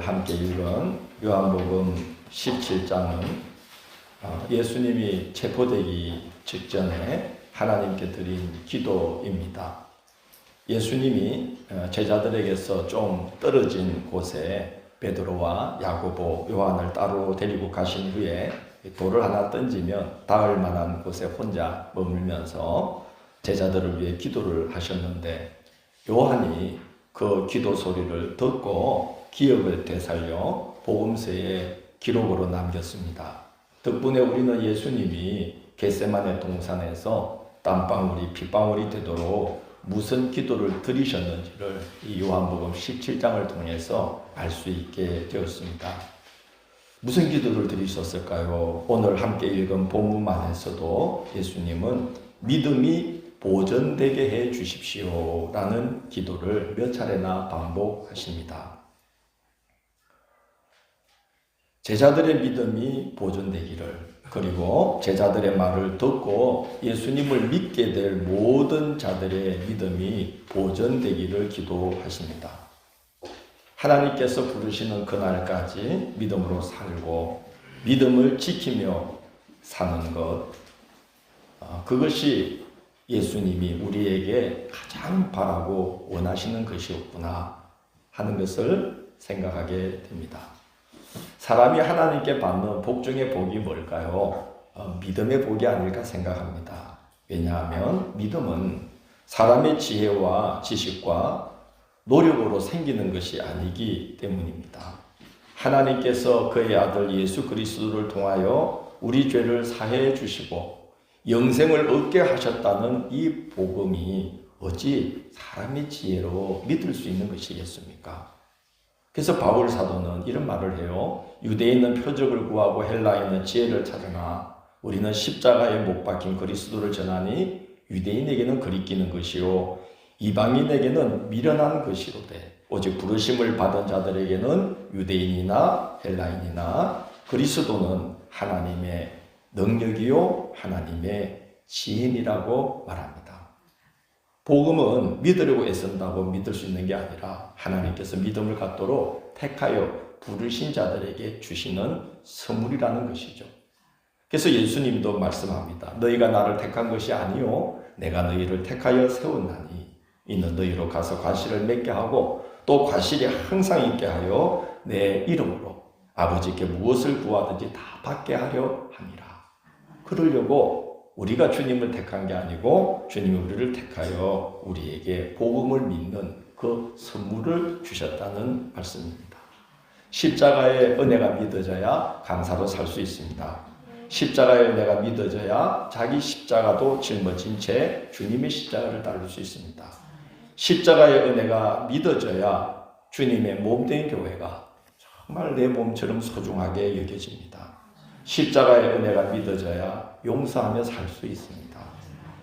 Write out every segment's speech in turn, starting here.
오늘 함께 읽은 요한복음 17장은 예수님이 체포되기 직전에 하나님께 드린 기도입니다. 예수님이 제자들에게서 좀 떨어진 곳에 베드로와 야고보, 요한을 따로 데리고 가신 후에 돌을 하나 던지면 닿을 만한 곳에 혼자 머물면서 제자들을 위해 기도를 하셨는데, 요한이 그 기도 소리를 듣고 기억을 되살려 복음서에 기록으로 남겼습니다. 덕분에 우리는 예수님이 겟세마네 동산에서 땀방울이 핏방울이 되도록 무슨 기도를 드리셨는지를 이 요한복음 17장을 통해서 알 수 있게 되었습니다. 무슨 기도를 드리셨을까요? 오늘 함께 읽은 본문만에서도 예수님은 믿음이 보존되게 해 주십시오 라는 기도를 몇 차례나 반복하십니다. 제자들의 믿음이 보존되기를, 그리고 제자들의 말을 듣고 예수님을 믿게 될 모든 자들의 믿음이 보존되기를 기도하십니다. 하나님께서 부르시는 그날까지 믿음으로 살고 믿음을 지키며 사는 것, 그것이 예수님이 우리에게 가장 바라고 원하시는 것이었구나 하는 것을 생각하게 됩니다. 사람이 하나님께 받는 복 중에 복이 뭘까요? 믿음의 복이 아닐까 생각합니다. 왜냐하면 믿음은 사람의 지혜와 지식과 노력으로 생기는 것이 아니기 때문입니다. 하나님께서 그의 아들 예수 그리스도를 통하여 우리 죄를 사해 주시고 영생을 얻게 하셨다는 이 복음이 어찌 사람의 지혜로 믿을 수 있는 것이겠습니까? 그래서 바울 사도는 이런 말을 해요. 유대인은 표적을 구하고 헬라인은 지혜를 찾으나 우리는 십자가에 못 박힌 그리스도를 전하니 유대인에게는 그리끼는 것이요 이방인에게는 미련한 것이로되 오직 부르심을 받은 자들에게는 유대인이나 헬라인이나 그리스도는 하나님의 능력이요 하나님의 지혜이라고 말합니다. 복음은 믿으려고 애쓴다고 믿을 수 있는 게 아니라 하나님께서 믿음을 갖도록 택하여 부르신 자들에게 주시는 선물이라는 것이죠. 그래서 예수님도 말씀합니다. 너희가 나를 택한 것이 아니요 내가 너희를 택하여 세웠나니 이는 너희로 가서 과실을 맺게 하고 또 과실이 항상 있게 하여 내 이름으로 아버지께 무엇을 구하든지 다 받게 하려 함이라. 그러려고 우리가 주님을 택한 게 아니고 주님이 우리를 택하여 우리에게 복음을 믿는 그 선물을 주셨다는 말씀입니다. 십자가의 은혜가 믿어져야 감사로 살 수 있습니다. 십자가의 은혜가 믿어져야 자기 십자가도 짊어진 채 주님의 십자가를 따를 수 있습니다. 십자가의 은혜가 믿어져야 주님의 몸된 교회가 정말 내 몸처럼 소중하게 여겨집니다. 십자가의 은혜가 믿어져야 용서하며 살 수 있습니다.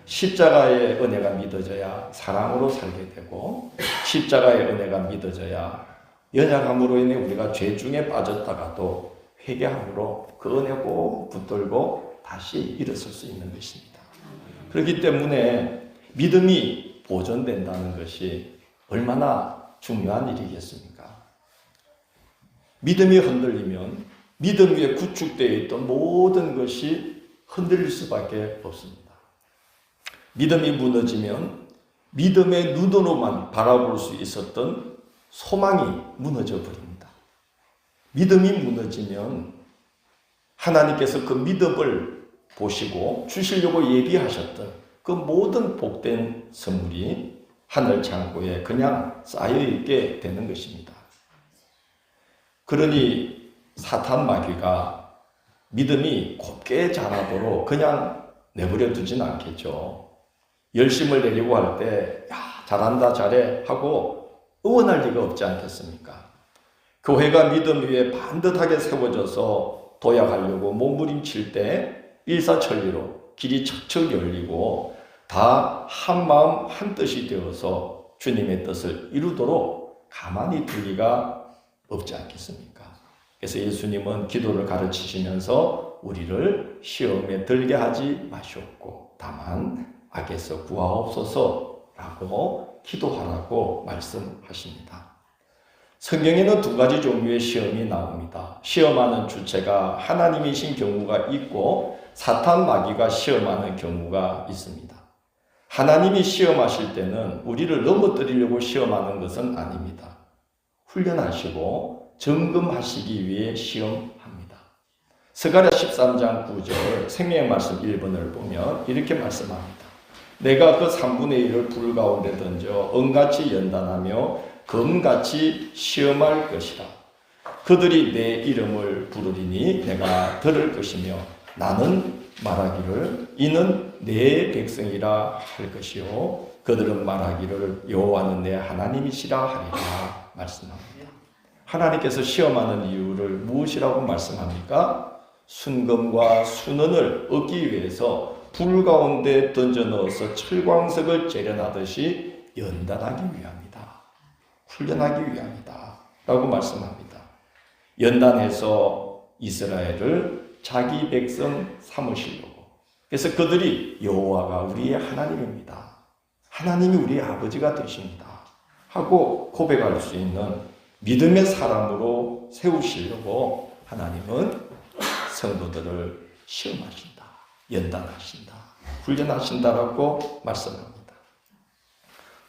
십자가의 은혜가 믿어져야 사랑으로 살게 되고 십자가의 은혜가 믿어져야 연약함으로 인해 우리가 죄 중에 빠졌다가도 회개함으로 그 은혜 꼭 붙들고 다시 일어설 수 있는 것입니다. 그렇기 때문에 믿음이 보존된다는 것이 얼마나 중요한 일이겠습니까? 믿음이 흔들리면 믿음 위에 구축되어 있던 모든 것이 흔들릴 수밖에 없습니다. 믿음이 무너지면 믿음의 눈으로만 바라볼 수 있었던 소망이 무너져 버립니다. 믿음이 무너지면 하나님께서 그 믿음을 보시고 주시려고 예비하셨던 그 모든 복된 선물이 하늘 창고에 그냥 쌓여있게 되는 것입니다. 그러니 사탄 마귀가 믿음이 곱게 자라도록 그냥 내버려 두진 않겠죠. 열심을 내리고 할 때 야, 잘한다 잘해 하고 응원할 리가 없지 않겠습니까? 교회가 믿음 위에 반듯하게 세워져서 도약하려고 몸부림칠 때 일사천리로 길이 척척 열리고 다 한마음 한뜻이 되어서 주님의 뜻을 이루도록 가만히 둘 리가 없지 않겠습니까? 그래서 예수님은 기도를 가르치시면서 우리를 시험에 들게 하지 마시옵고 다만 악에서 구하옵소서라고 기도하라고 말씀하십니다. 성경에는 두 가지 종류의 시험이 나옵니다. 시험하는 주체가 하나님이신 경우가 있고 사탄 마귀가 시험하는 경우가 있습니다. 하나님이 시험하실 때는 우리를 넘어뜨리려고 시험하는 것은 아닙니다. 훈련하시고 점검하시기 위해 시험합니다. 스가랴 13장 9절 생명의 말씀 1번을 보면 이렇게 말씀합니다. 내가 그 3분의 1을 불 가운데 던져 은같이 연단하며 검같이 시험할 것이라. 그들이 내 이름을 부르리니 내가 들을 것이며 나는 말하기를 이는 내 백성이라 할 것이요 그들은 말하기를 여호와는 내 하나님이시라 하리라 말씀합니다. 하나님께서 시험하는 이유를 무엇이라고 말씀합니까? 순금과 순은을 얻기 위해서 불 가운데 던져 넣어서 철광석을 재련하듯이 연단하기 위함이다. 훈련하기 위함이다. 라고 말씀합니다. 연단해서 이스라엘을 자기 백성 삼으시려고. 그래서 그들이 여호와가 우리의 하나님입니다. 하나님이 우리의 아버지가 되십니다. 하고 고백할 수 있는 믿음의 사람으로 세우시려고 하나님은 성도들을 시험하신다. 연단하신다. 훈련하신다라고 말씀합니다.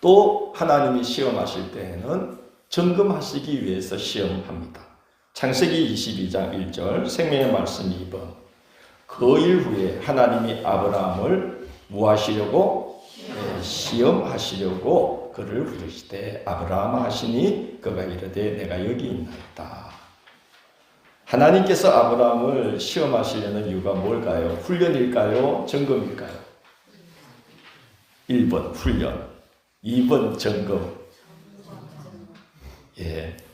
또 하나님이 시험하실 때에는 점검하시기 위해서 시험합니다. 창세기 22장 1절 생명의 말씀 2번 그 일 후에 하나님이 아브라함을 무하시려고 시험하시려고 그를 부르시되 아브라함 하시니 그가 이르되 내가 여기 있나이다. 하나님께서 아브라함을 시험하시려는 이유가 뭘까요? 훈련일까요? 점검일까요? 1번 훈련, 2번 점검.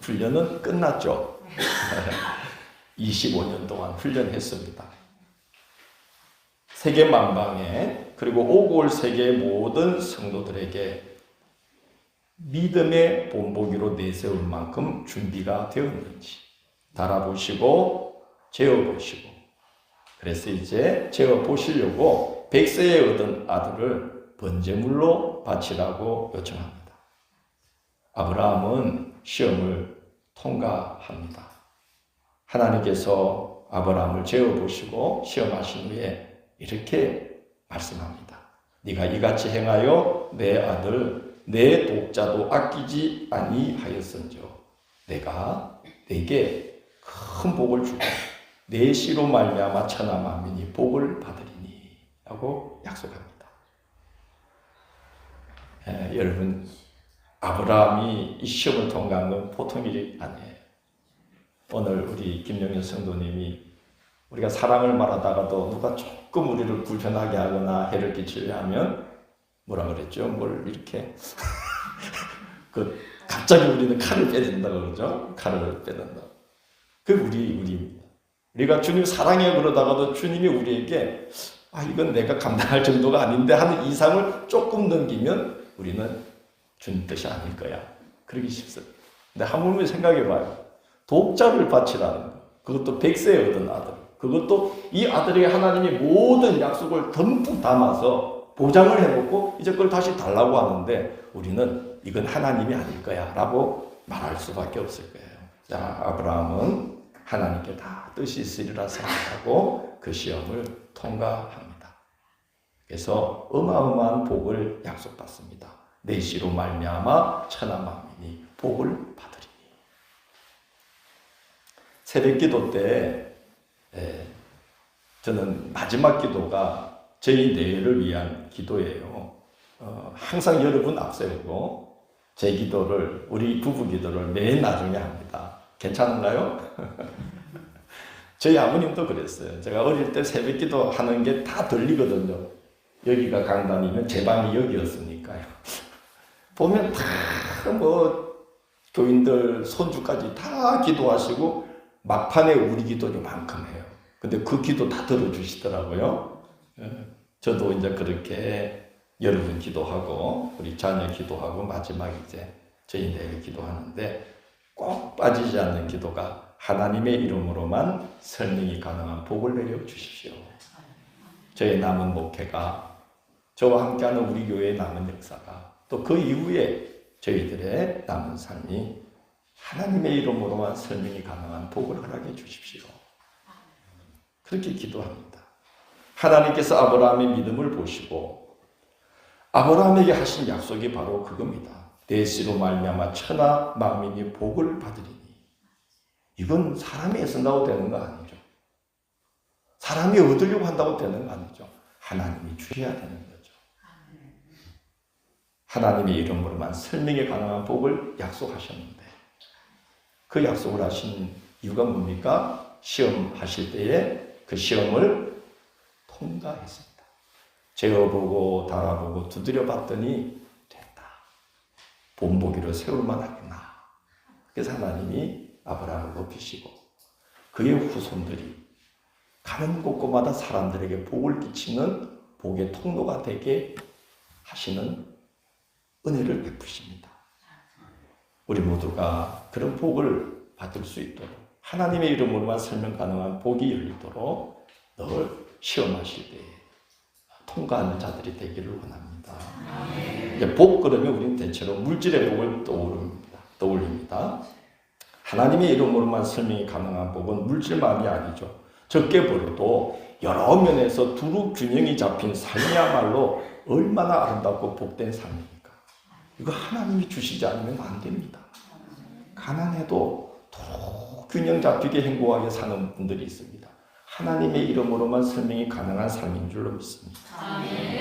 훈련은 끝났죠. 25년 동안 훈련했습니다. 세계 만방에 그리고 오고 올 세계의 모든 성도들에게 믿음의 본보기로 내세울 만큼 준비가 되었는지 달아보시고 재어보시고 그래서 이제 재어보시려고 100세에 얻은 아들을 번제물로 바치라고 요청합니다. 아브라함은 시험을 통과합니다. 하나님께서 아브라함을 재어보시고 시험하신 후에 이렇게 말씀합니다. 네가 이같이 행하여 내 아들 내 독자도 아끼지 아니하였은즉 내가 네게 큰 복을 주고 내 씨로 말미암아 천하 만민이 복을 받으리니 라고 약속합니다. 여러분 아브라함이 이 시험을 통과한 건 보통 일이 아니에요. 오늘 우리 김영현 성도님이 우리가 사랑을 말하다가도 누가 조금 우리를 불편하게 하거나 해를 끼치려 하면 뭐라 그랬죠? 뭘 이렇게 갑자기 우리는 칼을 빼낸다고 그러죠? 칼을 빼낸다. 우리입니다. 우리가 주님 사랑해 그러다가도 주님이 우리에게 이건 내가 감당할 정도가 아닌데 하는 이상을 조금 넘기면 우리는 주님 뜻이 아닐 거야. 그러기 쉽습니다. 근데 한 번만 생각해-봐요. 독자를 바치라는 거. 그것도 100세에 얻은 아들. 그것도 이 아들에게 하나님이 모든 약속을 듬뿍 담아서 보장을 해놓고 이제 그걸 다시 달라고 하는데 우리는 이건 하나님이 아닐 거야 라고 말할 수밖에 없을 거예요. 자, 아브라함은 하나님께 다 뜻이 있으리라 생각하고 그 시험을 통과합니다. 그래서 어마어마한 복을 약속받습니다. 내 씨로 말미암아 천하 만민이 복을 받으리니. 새벽기도 때 저는 마지막 기도가 저희 내일을 위한 기도예요. 항상 여러분 앞세우고 제 기도를 우리 부부 기도를 맨 나중에 합니다. 괜찮은가요? 저희 아버님도 그랬어요. 제가 어릴 때 새벽기도 하는 게 다 들리거든요. 여기가 강단이면 제 방이 여기였으니까요. 보면 다 교인들 손주까지 다 기도하시고 막판에 우리 기도 이만큼 해요. 근데 그 기도 다 들어주시더라고요. 저도 이제 그렇게 여러분 기도하고 우리 자녀 기도하고 마지막 이제 저희 내일 기도하는데 꼭 빠지지 않는 기도가 하나님의 이름으로만 설명이 가능한 복을 내려 주십시오. 저의 남은 목회가 저와 함께하는 우리 교회의 남은 역사가 또 그 이후에 저희들의 남은 삶이 하나님의 이름으로만 설명이 가능한 복을 허락해 주십시오. 그렇게 기도합니다. 하나님께서 아브라함의 믿음을 보시고 아브라함에게 하신 약속이 바로 그겁니다. 내 씨로 말미암아 천하 만민이 복을 받으리니. 이건 사람이 애쓴다고 되는 거 아니죠. 사람이 얻으려고 한다고 되는 거 아니죠. 하나님이 주셔야 되는 거죠. 하나님의 이름으로만 설명이 가능한 복을 약속하셨는데 그 약속을 하신 이유가 뭡니까? 시험하실 때에 그 시험을 통과했습니다. 재어보고 달아보고 두드려 봤더니 됐다. 본보기로 세울만 하구나. 그래서 하나님이 아브라함을 높이시고 그의 후손들이 가는 곳곳마다 사람들에게 복을 끼치는 복의 통로가 되게 하시는 은혜를 베푸십니다. 우리 모두가 그런 복을 받을 수 있도록 하나님의 이름으로만 설명 가능한 복이 열리도록 늘 시험하실 때에 통과하는 자들이 되기를 원합니다. 복 그러면 우리는 대체로 물질의 복을 떠올립니다. 하나님의 이름으로만 설명이 가능한 복은 물질만이 아니죠. 적게 벌어도 여러 면에서 두루 균형이 잡힌 삶이야말로 얼마나 아름답고 복된 삶입니까? 이거 하나님이 주시지 않으면 안 됩니다. 가난해도 균형 잡히게 행복하게 사는 분들이 있습니다. 하나님의 이름으로만 설명이 가능한 삶인 줄로 믿습니다.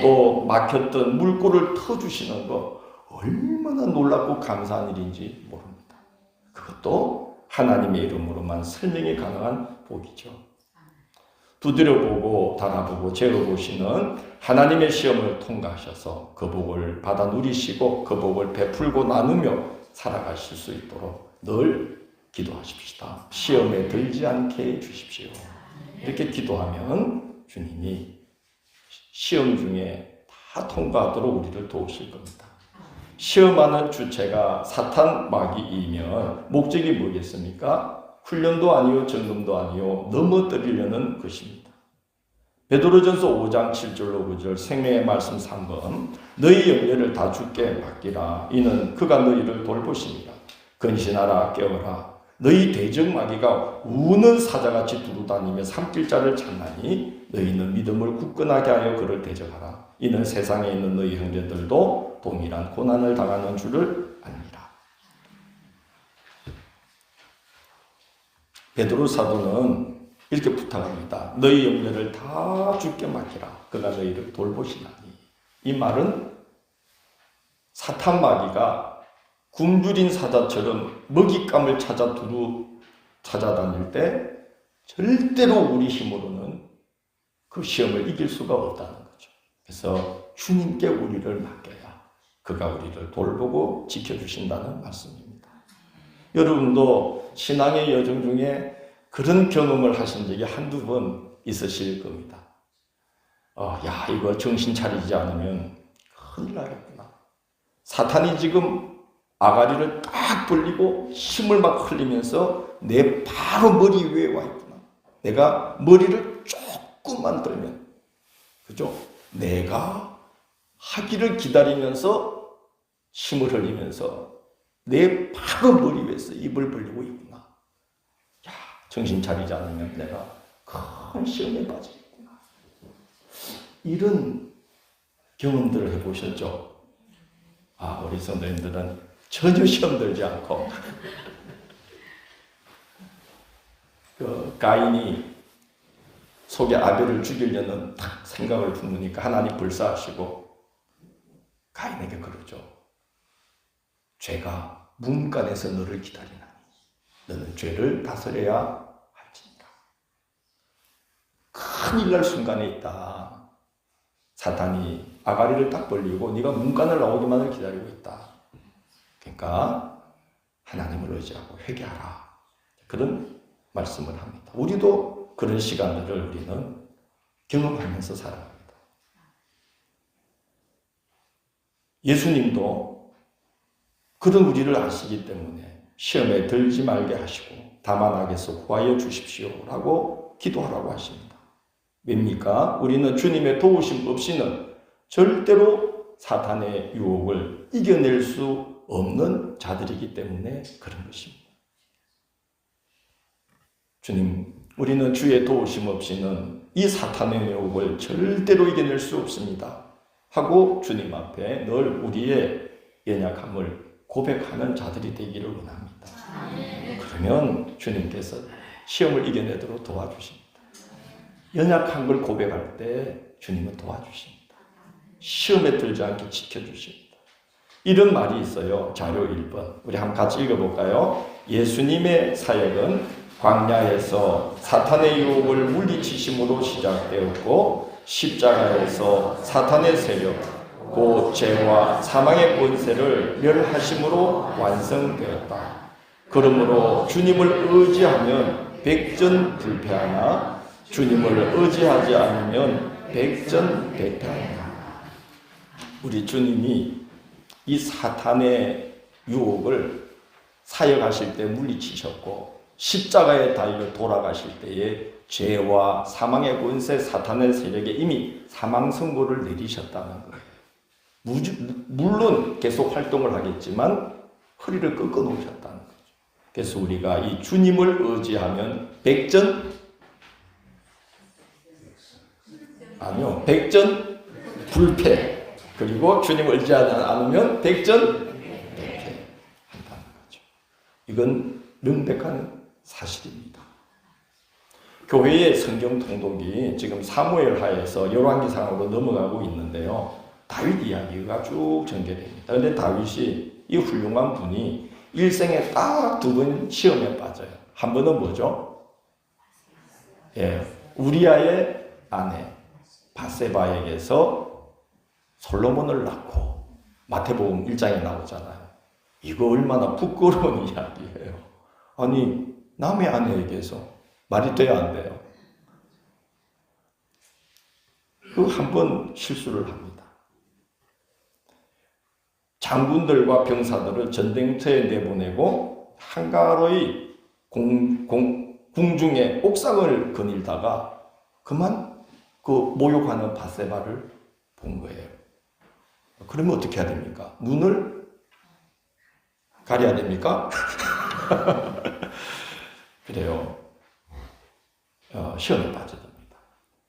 또 막혔던 물꼬를 터주시는 거 얼마나 놀랍고 감사한 일인지 모릅니다. 그것도 하나님의 이름으로만 설명이 가능한 복이죠. 두드려보고 달아보고 재어보시는 하나님의 시험을 통과하셔서 그 복을 받아 누리시고 그 복을 베풀고 나누며 살아가실 수 있도록 늘 기도하십시다. 시험에 들지 않게 해주십시오. 이렇게 기도하면 주님이 시험 중에 다 통과하도록 우리를 도우실 겁니다. 시험하는 주체가 사탄 마귀이면 목적이 뭐겠습니까? 훈련도 아니요 점검도 아니요 넘어뜨리려는 것입니다. 베드로전서 5장 7절로 9절 생명의 말씀 3번 너희 염려를 다 주께 맡기라. 이는 그가 너희를 돌보십니다. 근신하라 깨어라. 너희 대적 마귀가 우는 사자같이 두루다니며 삼킬 자를 찾나니 너희는 믿음을 굳건하게 하여 그를 대적하라. 이는 세상에 있는 너희 형제들도 동일한 고난을 당하는 줄을 압니다. 베드로 사도는 이렇게 부탁합니다. 너희 염려를 다 주께 맡기라. 그가 너희를 돌보시나니. 이 말은 사탄 마귀가 굶주린 사자처럼 먹잇감을 찾아 두루 찾아다닐 때 절대로 우리 힘으로는 그 시험을 이길 수가 없다는 거죠. 그래서 주님께 우리를 맡겨야 그가 우리를 돌보고 지켜주신다는 말씀입니다. 여러분도 신앙의 여정 중에 그런 경험을 하신 적이 한두 번 있으실 겁니다. 이거 정신 차리지 않으면 큰일 나겠구나. 사탄이 지금 아가리를 딱 벌리고 힘을 막 흘리면서 내 바로 머리 위에 와 있구나. 내가 머리를 조금만 들면, 그죠? 내가 하기를 기다리면서 힘을 흘리면서 내 바로 머리 위에서 입을 벌리고 있구나. 정신 차리지 않으면 내가 큰 시험에 빠지겠구나. 이런 경험들을 해보셨죠? 우리 성도님들은 전혀 시험 들지 않고 가인이 속에 아벨을 죽이려는 딱 생각을 품으니까 하나님 불사하시고 가인에게 그러죠. 죄가 문간에서 너를 기다리나니 너는 죄를 다스려야 할지니라. 큰일 날 순간에 있다. 사탄이 아가리를 딱 벌리고 네가 문간을 나오기만을 기다리고 있다. 그러니까 하나님을 의지하고 회개하라. 그런 말씀을 합니다. 우리도 그런 시간들을 우리는 경험하면서 살아갑니다. 예수님도 그런 우리를 아시기 때문에 시험에 들지 말게 하시고 다만 악에서 구하여 주십시오라고 기도하라고 하십니다. 뭡니까? 우리는 주님의 도우심 없이는 절대로 사탄의 유혹을 이겨낼 수 없는 자들이기 때문에 그런 것입니다. 주님, 우리는 주의 도우심 없이는 이 사탄의 유혹을 절대로 이겨낼 수 없습니다 하고 주님 앞에 늘 우리의 연약함을 고백하는 자들이 되기를 원합니다. 그러면 주님께서 시험을 이겨내도록 도와주십니다. 연약한 걸 고백할 때 주님은 도와주십니다. 시험에 들지 않게 지켜주십니다. 이런 말이 있어요. 자료 1번. 우리 한번 같이 읽어볼까요? 예수님의 사역은 광야에서 사탄의 유혹을 물리치심으로 시작되었고 십자가에서 사탄의 세력, 곧 죄와 사망의 권세를 멸하심으로 완성되었다. 그러므로 주님을 의지하면 백전불패하나 주님을 의지하지 않으면 백전백패하나. 우리 주님이 이 사탄의 유혹을 사역하실 때 물리치셨고 십자가에 달려 돌아가실 때에 죄와 사망의 권세 사탄의 세력에 이미 사망 선고를 내리셨다는 거예요. 물론 계속 활동을 하겠지만 허리를 꺾어 놓으셨다는 거죠. 그래서 우리가 이 주님을 의지하면 백전불패, 그리고 주님을 의지하지 않으면 백전백패 한다는 거죠. 이건 명백한 사실입니다. 교회의 성경 통독이 지금 사무엘 하에서 열왕기상으로 넘어가고 있는데요. 다윗 이야기가 쭉 전개됩니다. 그런데 다윗이 이 훌륭한 분이 일생에 딱 2번 시험에 빠져요. 한 번은 뭐죠? 우리아의 아내 바세바에게서 솔로몬을 낳고 마태복음 1장에 나오잖아요. 이거 얼마나 부끄러운 이야기예요. 아니 남의 아내에게서 말이 돼야 안 돼요. 그 한 번 실수를 합니다. 장군들과 병사들을 전쟁터에 내보내고 한가로이 궁중에 옥상을 거닐다가 그만 그 모욕하는 바세바를 본 거예요. 그러면 어떻게 해야 됩니까? 눈을 가려야 됩니까? 그래요. 시험에 빠져듭니다.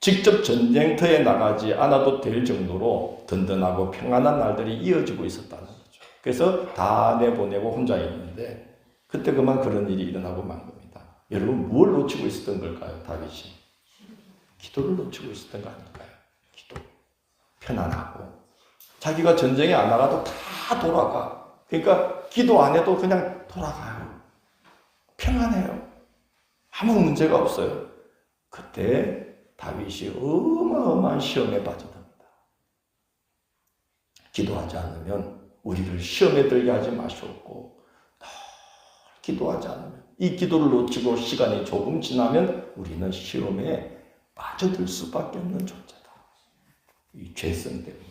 직접 전쟁터에 나가지 않아도 될 정도로 든든하고 평안한 날들이 이어지고 있었다는 거죠. 그래서 다 내보내고 혼자 있는데 그때 그만 그런 일이 일어나고 만 겁니다. 여러분 뭘 놓치고 있었던 걸까요? 다윗이 기도를 놓치고 있었던 거 아닐까요? 기도. 편안하고 자기가 전쟁에 안 나가도 다 돌아가. 그러니까 기도 안 해도 그냥 돌아가요. 평안해요. 아무 문제가 없어요. 그때 다윗이 어마어마한 시험에 빠져듭니다. 기도하지 않으면 우리를 시험에 들게 하지 마시옵고 늘 기도하지 않으면 이 기도를 놓치고 시간이 조금 지나면 우리는 시험에 빠져들 수밖에 없는 존재다. 이 죄성 때문에.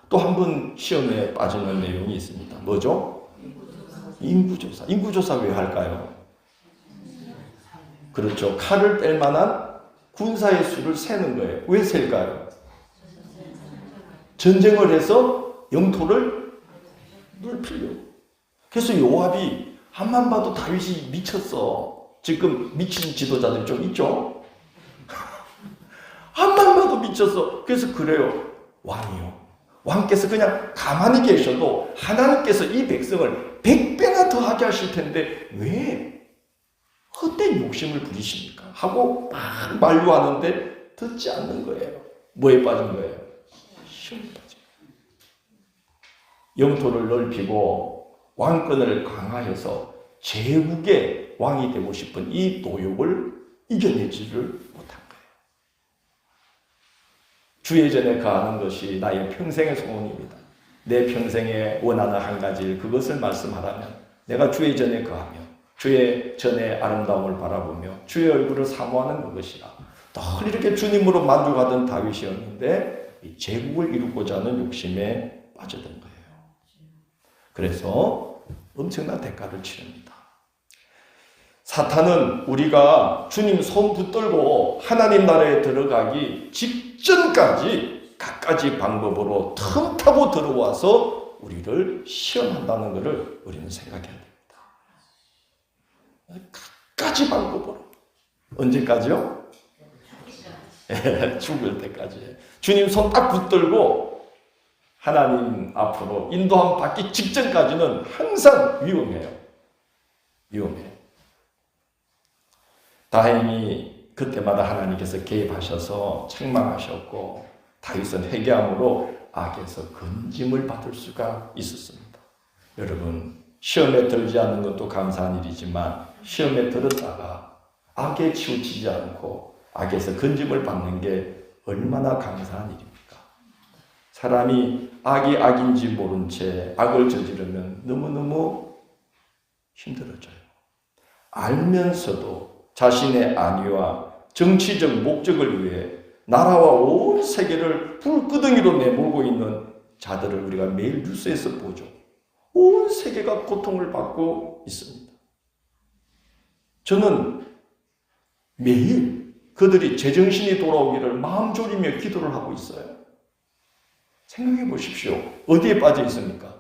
또 한 번 시험에 빠지는 내용이 있습니다. 뭐죠? 인구조사. 인구조사 왜 할까요? 그렇죠. 칼을 뗄 만한 군사의 수를 세는 거예요. 왜 셀까요? 전쟁을 해서 영토를 넓히려고. 그래서 요압이 한만 봐도 다윗이 미쳤어. 지금 미친 지도자들 좀 있죠? 한만 봐도 미쳤어. 그래서 그래요. 왕이요. 왕께서 그냥 가만히 계셔도 하나님께서 이 백성을 100배나 더 하게 하실 텐데 왜 헛된 욕심을 부리십니까? 하고 막 만류하는데 듣지 않는 거예요. 뭐에 빠진 거예요? 시험에 빠진 거예요. 영토를 넓히고 왕권을 강화해서 제국의 왕이 되고 싶은 이 노욕을 이겨내지를 못한 거예요. 주의 전에 거하는 것이 나의 평생의 소원입니다. 내 평생에 원하는 한 가지 그것을 말씀하라면 내가 주의 전에 거하며 주의 전의 아름다움을 바라보며 주의 얼굴을 사모하는 그것이라. 늘 이렇게 주님으로 만족하던 다윗이었는데 이 제국을 이루고자 하는 욕심에 빠져든 거예요. 그래서 엄청난 대가를 치릅니다. 사탄은 우리가 주님 손 붙들고 하나님 나라에 들어가기 직전까지 갖가지 방법으로 틈타고 들어와서 우리를 시험한다는 것을 우리는 생각해야 됩니다. 갖가지 방법으로 언제까지요? 죽을 때까지. 주님 손 딱 붙들고 하나님 앞으로 인도함 받기 직전까지는 항상 위험해요. 위험해요. 다행히 그때마다 하나님께서 개입하셔서 책망하셨고 다윗은 회개함으로 악에서 건짐을 받을 수가 있었습니다. 여러분, 시험에 들지 않는 것도 감사한 일이지만 시험에 들었다가 악에 치우치지 않고 악에서 건짐을 받는 게 얼마나 감사한 일입니까? 사람이 악이 악인지 모른 채 악을 저지르면 너무너무 힘들어져요. 알면서도 자신의 안위와 정치적 목적을 위해 나라와 온 세계를 불끄덩이로 내몰고 있는 자들을 우리가 매일 뉴스에서 보죠. 온 세계가 고통을 받고 있습니다. 저는 매일 그들이 제정신이 돌아오기를 마음 졸이며 기도를 하고 있어요. 생각해 보십시오. 어디에 빠져 있습니까?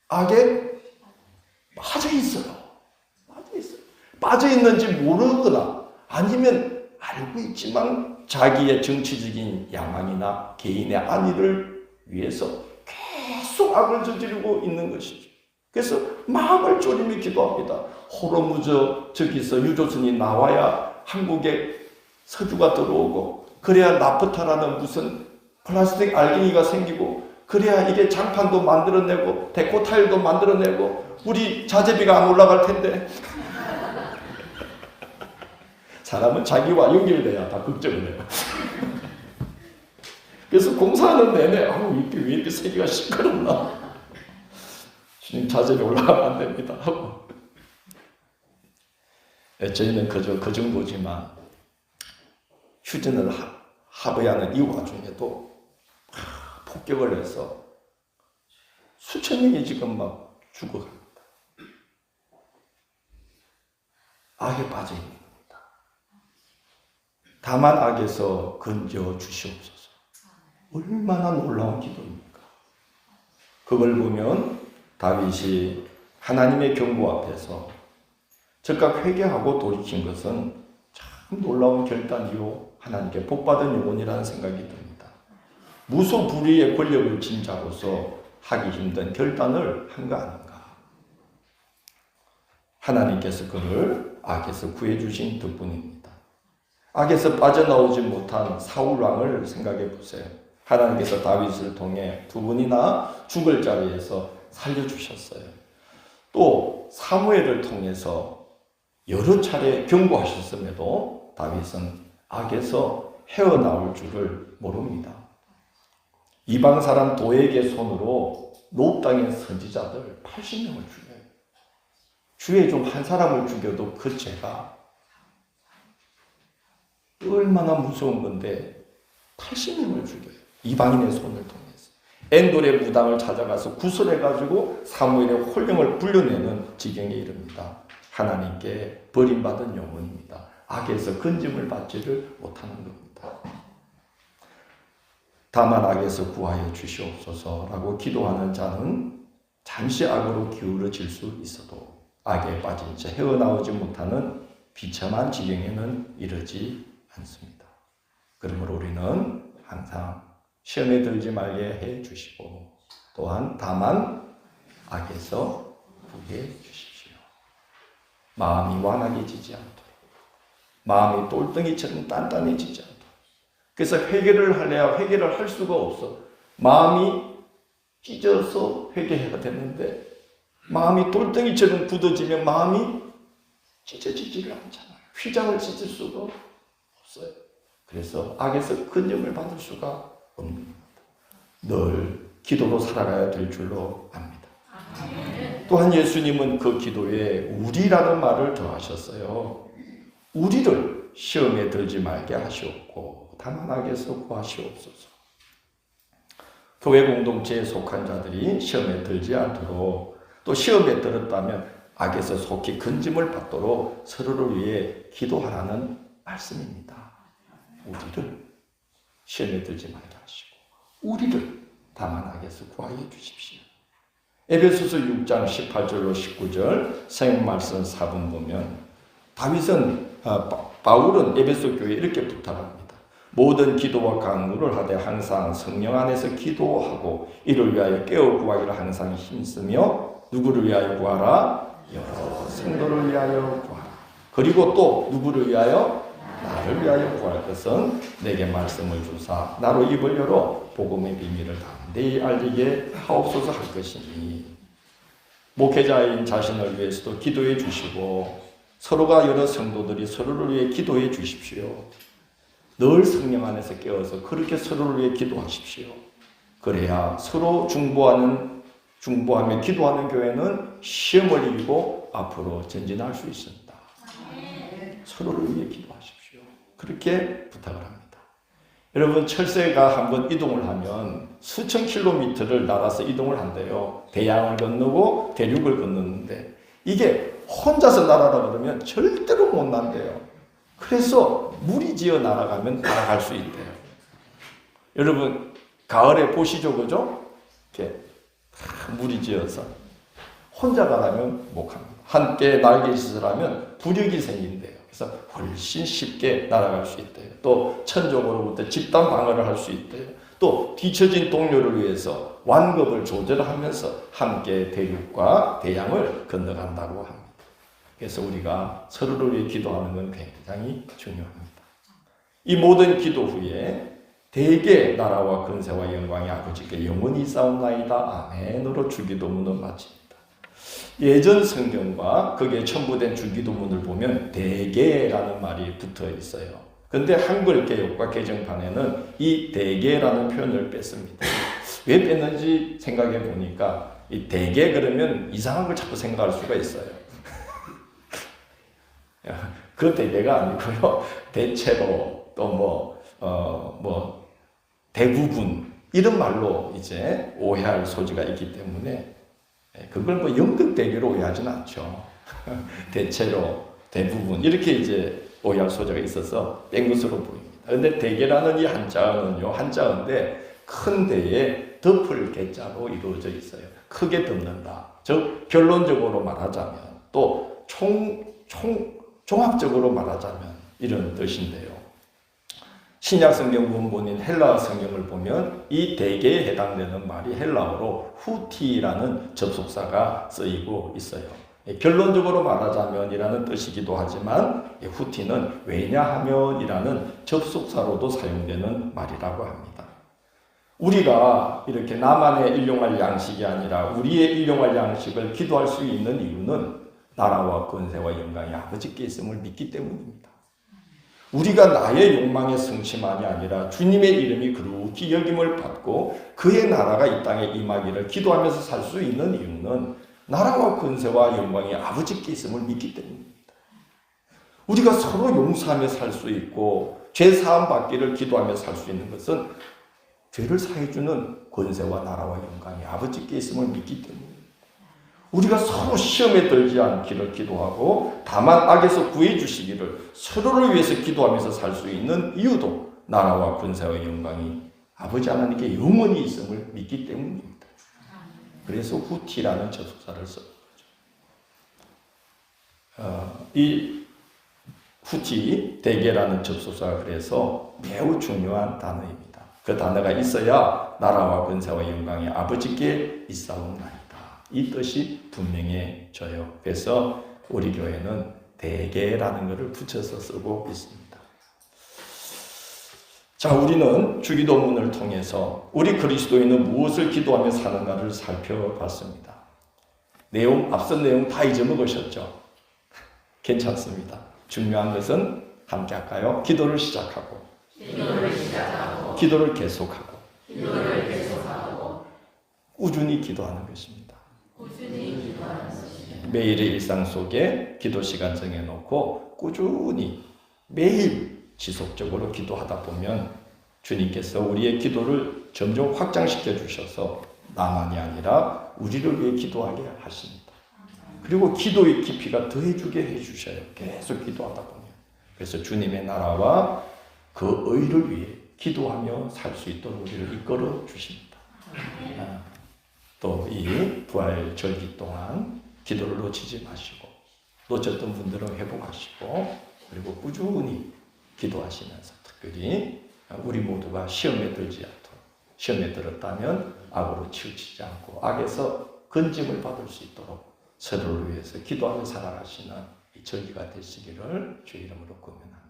악에 빠져 있어요. 빠져 있어요. 빠져 있는지 모르거나 아니면 알고 있지만 자기의 정치적인 야망이나 개인의 안위를 위해서 계속 악을 저지르고 있는 것이죠. 그래서 마음을 졸이며 기도합니다. 호러무저 저기서 유조선이 나와야 한국에 서주가 들어오고 그래야 나프타라는 무슨 플라스틱 알갱이가 생기고 그래야 이게 장판도 만들어내고 데코 타일도 만들어내고 우리 자재비가 안 올라갈 텐데 사람은 자기와 연결돼야 다 걱정을 해요. 그래서 공사하는 내내 이게 왜 이렇게 세계가 시끄럽나? 주님 자재비 올라가면 안 됩니다 하고 저희는 그저 그 정도지만 휴전을 하버야는 이 와중에도 폭격을 해서 수천 명이 지금 막 죽어갑니다. 악에 빠져 있는 겁니다. 다만 악에서 건져 주시옵소서. 얼마나 놀라운 기도입니까? 그걸 보면 다윗이 하나님의 경고 앞에서 즉각 회개하고 돌이킨 것은 참 놀라운 결단이요 하나님께 복받은 영혼이라는 생각이 듭니다. 무소불위의 권력을 진 자로서 하기 힘든 결단을 한 거 아닌가. 하나님께서 그를 악에서 구해주신 덕분입니다. 악에서 빠져나오지 못한 사울왕을 생각해 보세요. 하나님께서 다윗을 통해 두 분이나 죽을 자리에서 살려주셨어요. 또 사무엘을 통해서 여러 차례 경고하셨음에도 다윗은 악에서 헤어나올 줄을 모릅니다. 이방 사람 도에게 손으로 노업 땅의 선지자들 80명을 죽여요. 주에 좀 한 사람을 죽여도 그 죄가 얼마나 무서운 건데 80명을 죽여요. 이방인의 손을 통해서. 엔돌의 무당을 찾아가서 구설해가지고 사무엘의 혼령을 불려내는 지경에 이릅니다. 하나님께 버림받은 영혼입니다. 악에서 건짐을 받지를 못하는 겁니다. 다만 악에서 구하여 주시옵소서라고 기도하는 자는 잠시 악으로 기울어질 수 있어도 악에 빠진 채 헤어나오지 못하는 비참한 지경에는 이르지 않습니다. 그러므로 우리는 항상 시험에 들지 말게 해 주시고 또한 다만 악에서 구해 주십시오. 마음이 완악해지지 않도록 마음이 똘덩이처럼 단단해지지 않도록 그래서 회개를 하려야 회개를 할 수가 없어. 마음이 찢어서 회개해야 되는데 마음이 똘덩이처럼 굳어지면 마음이 찢어지지를 않잖아요. 휘장을 찢을 수가 없어요. 그래서 악에서 건짐을 받을 수가 없는 겁니다. 늘 기도로 살아가야 될 줄로 압니다. 또한 예수님은 그 기도에 우리라는 말을 더하셨어요. 우리를 시험에 들지 말게 하시옵고 다만 악에서 구하시옵소서. 교회 공동체에 속한 자들이 시험에 들지 않도록 또 시험에 들었다면 악에서 속히 건짐을 받도록 서로를 위해 기도하라는 말씀입니다. 우리를 시험에 들지 말게 하시고 우리를 다만 악에서 구하여 주십시오. 에베소서 6장 18절로 19절 생명말씀 4분 보면 다윗은 바울은 에베소 교회에 이렇게 부탁합니다. 모든 기도와 간구를 하되 항상 성령 안에서 기도하고 이를 위하여 깨어 구하기를 항상 힘쓰며 누구를 위하여 구하라? 여러 성도를 위하여 구하라. 그리고 또 누구를 위하여? 나를 위하여 구할 것은 내게 말씀을 주사 나로 입을 열어 복음의 비밀을 담대히 알리게 하옵소서 할 것이니 목회자인 자신을 위해서도 기도해 주시고 서로가 여러 성도들이 서로를 위해 기도해 주십시오. 늘 성령 안에서 깨어서 그렇게 서로를 위해 기도하십시오. 그래야 서로 중보하며 기도하는 교회는 시험을 이기고 앞으로 전진할 수 있습니다. 서로를 위해 기도하십시오. 그렇게 부탁을 합니다. 여러분, 철새가 한번 이동을 하면 수천 킬로미터를 날아서 이동을 한대요. 대양을 건너고 대륙을 건너는데 이게 혼자서 날아라 그러면 절대로 못 난대요. 그래서 무리지어 날아가면 날아갈 수 있대요. 여러분, 가을에 보시죠, 그죠? 이렇게 무리지어서 혼자 가라면 못 갑니다. 함께 날개짓을 하면 부력이 생긴대요. 그래서 훨씬 쉽게 날아갈 수 있대요. 또 천적으로부터 집단 방어를 할 수 있대요. 또 뒤처진 동료를 위해서 완급을 조절하면서 함께 대륙과 대양을 건너간다고 합니다. 그래서 우리가 서로를 위해 기도하는 건 굉장히 중요합니다. 이 모든 기도 후에 대개 나라와 근세와 영광이 아버지께 영원히 싸움나이다 아멘으로 주기도문을 마칩니다. 예전 성경과 거기에 첨부된 주기도문을 보면 대개라는 말이 붙어 있어요. 근데 한글 개역과 개정판에는 이 대개라는 표현을 뺐습니다. 왜 뺐는지 생각해 보니까 이 대개 그러면 이상한 걸 자꾸 생각할 수가 있어요. 그 대개가 아니고요. 대체로 또 대부분 이런 말로 이제 오해할 소지가 있기 때문에 그걸 연극 대개로 오해하지는 않죠. 대체로 대부분 이렇게 이제 오해할 소지가 있어서 뺀 것으로 보입니다. 그런데 대개라는 이 한자어는요, 한자어인데 큰 대에 덮을 개자로 이루어져 있어요. 크게 덮는다. 즉 결론적으로 말하자면 또 종합적으로 말하자면 이런 뜻인데요. 신약 성경 원본인 헬라어 성경을 보면 이 대개에 해당되는 말이 헬라어로 후티라는 접속사가 쓰이고 있어요. 결론적으로 말하자면이라는 뜻이기도 하지만 후티는 왜냐하면이라는 접속사로도 사용되는 말이라고 합니다. 우리가 이렇게 나만의 일용할 양식이 아니라 우리의 일용할 양식을 기도할 수 있는 이유는 나라와 권세와 영광이 아버지께 있음을 믿기 때문입니다. 우리가 나의 욕망의 성취만이 아니라 주님의 이름이 거룩히 여김을 받고 그의 나라가 이 땅에 임하기를 기도하면서 살 수 있는 이유는 나라와 권세와 영광이 아버지께 있음을 믿기 때문입니다. 우리가 서로 용서하며 살 수 있고 죄 사함 받기를 기도하며 살 수 있는 것은 죄를 사해주는 권세와 나라와 영광이 아버지께 있음을 믿기 때문입니다. 우리가 서로 시험에 들지 않기를 기도하고 다만 악에서 구해 주시기를 서로를 위해서 기도하면서 살 수 있는 이유도 나라와 권세와 영광이 아버지 하나님께 영원히 있음을 믿기 때문입니다. 그래서 후티라는 접속사를 쓴 거죠. 이 후티 대개라는 접속사가 그래서 매우 중요한 단어입니다. 그 단어가 있어야 나라와 권세와 영광이 아버지께 있사옵나이다. 이 뜻이 분명해져요. 그래서 우리 교회는 대개라는 것을 붙여서 쓰고 있습니다. 자, 우리는 주기도문을 통해서 우리 그리스도인은 무엇을 기도하며 사는가를 살펴봤습니다. 앞선 내용 다 잊어먹으셨죠? 괜찮습니다. 중요한 것은 함께 할까요? 기도를 시작하고 기도를 계속하고 꾸준히 기도하는 것입니다. 매일의 일상 속에 기도 시간 정해놓고 꾸준히 매일 지속적으로 기도하다 보면 주님께서 우리의 기도를 점점 확장시켜 주셔서 나만이 아니라 우리를 위해 기도하게 하십니다. 그리고 기도의 깊이가 더해주게 해주셔요. 계속 기도하다 보면. 그래서 주님의 나라와 그 의를 위해 기도하며 살 수 있도록 우리를 이끌어 주십니다. 또 이 부활 절기 동안 기도를 놓치지 마시고 놓쳤던 분들은 회복하시고 그리고 꾸준히 기도하시면서 특별히 우리 모두가 시험에 들지 않도록, 시험에 들었다면 악으로 치우치지 않고 악에서 건짐을 받을 수 있도록 서로를 위해서 기도하며 살아가시는 이 저희가 되시기를 주의 이름으로 권면합니다.